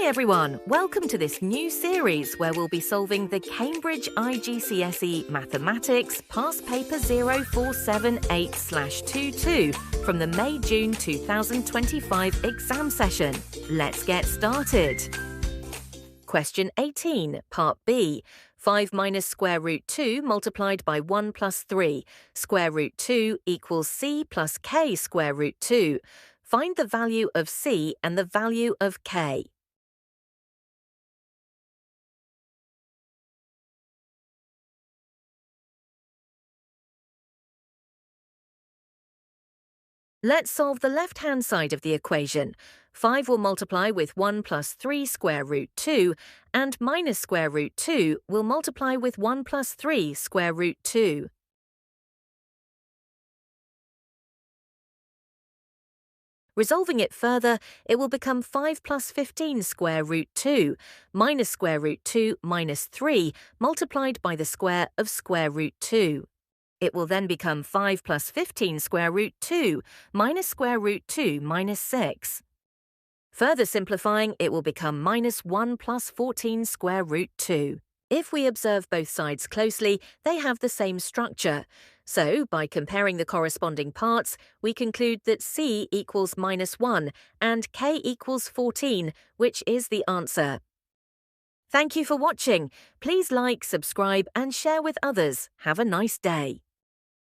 Hi everyone, welcome to this new series where we'll be solving the Cambridge IGCSE Mathematics Past Paper 0478/22 from the May-June 2025 exam session. Let's get started. Question 18, Part B. 5 minus square root 2 multiplied by 1 plus 3. Square root 2 equals c plus k square root 2. Find the value of c and the value of k. Let's solve the left-hand side of the equation. 5 will multiply with 1 plus 3 square root 2, and minus square root 2 will multiply with 1 plus 3 square root 2. Resolving it further, it will become 5 plus 15 square root 2, minus square root 2 minus 3 multiplied by the square of square root 2. It will then become 5 plus 15 square root 2 minus square root 2 minus 6. Further simplifying, it will become minus 1 plus 14 square root 2. If we observe both sides closely, they have the same structure. So, by comparing the corresponding parts, we conclude that c equals minus 1 and k equals 14, which is the answer. Thank you for watching. Please like, subscribe and share with others. Have a nice day.